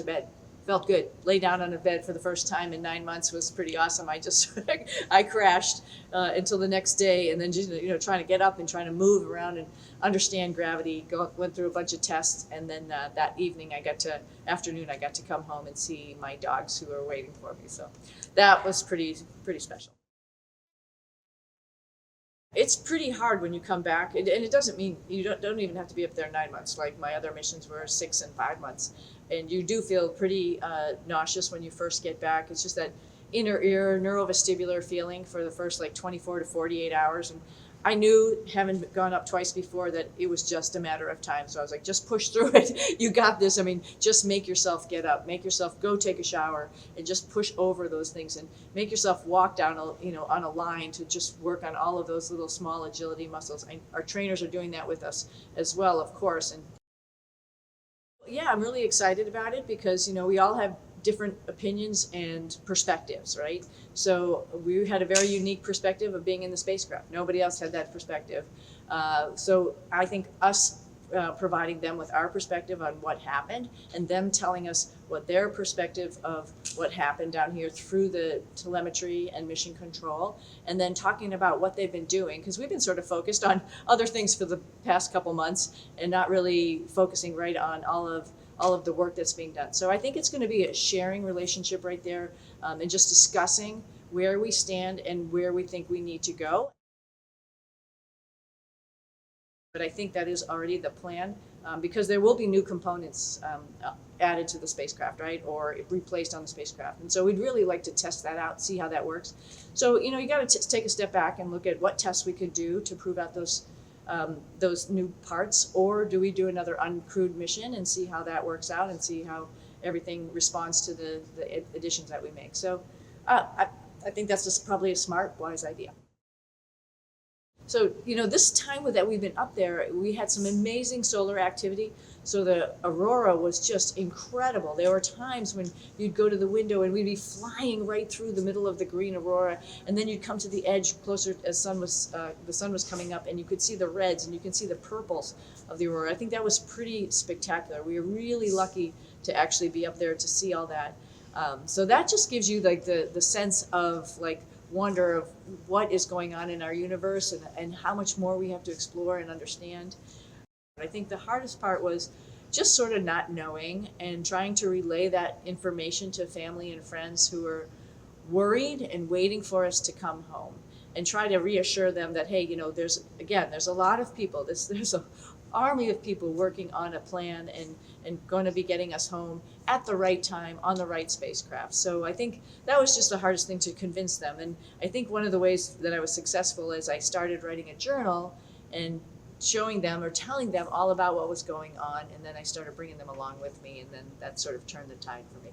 to bed. Felt good. Lay down on a bed for the first time in 9 months was pretty awesome. I crashed until the next day, and then just trying to get up and trying to move around and understand gravity. Went through a bunch of tests, and then that afternoon I got to come home and see my dogs who were waiting for me. So that was pretty special. It's pretty hard when you come back, and it doesn't mean you don't even have to be up there 9 months. Like my other missions were 6 and 5 months, and you do feel pretty nauseous when you first get back. It's just that inner ear neurovestibular feeling for the first like 24 to 48 hours, and I knew, having gone up twice before, that it was just a matter of time. So I was like, just push through it. You got this. I mean, just make yourself get up, make yourself go take a shower, and just push over those things, and make yourself walk down on a line to just work on all of those little small agility muscles. Our trainers are doing that with us as well, of course. And yeah, I'm really excited about it because, we all have different opinions and perspectives, right? So we had a very unique perspective of being in the spacecraft. Nobody else had that perspective. So I think us providing them with our perspective on what happened, and them telling us what their perspective of what happened down here through the telemetry and mission control, and then talking about what they've been doing, because we've been sort of focused on other things for the past couple months and not really focusing right on all of the work that's being done. So I think it's going to be a sharing relationship right there, and just discussing where we stand and where we think we need to go. But I think that is already the plan, because there will be new components added to the spacecraft, right, or replaced on the spacecraft. And so we'd really like to test that out, see how that works. So, you got to take a step back and look at what tests we could do to prove out those new parts, or do we do another uncrewed mission and see how that works out and see how everything responds to the additions that we make. So I think that's just probably a smart, wise idea. So, this time that we've been up there, we had some amazing solar activity. So the aurora was just incredible. There were times when you'd go to the window and we'd be flying right through the middle of the green aurora, and then you'd come to the edge closer as the sun was coming up, and you could see the reds and you could see the purples of the aurora. I think that was pretty spectacular. We were really lucky to actually be up there to see all that. So that just gives you like the sense of like wonder of what is going on in our universe, and how much more we have to explore and understand. I think the hardest part was just sort of not knowing and trying to relay that information to family and friends who are worried and waiting for us to come home, and try to reassure them that, hey, there's a lot of people, there's an army of people working on a plan and going to be getting us home at the right time on the right spacecraft. So I think that was just the hardest thing to convince them. And I think one of the ways that I was successful is I started writing a journal and showing them or telling them all about what was going on, and then I started bringing them along with me, and then that sort of turned the tide for me.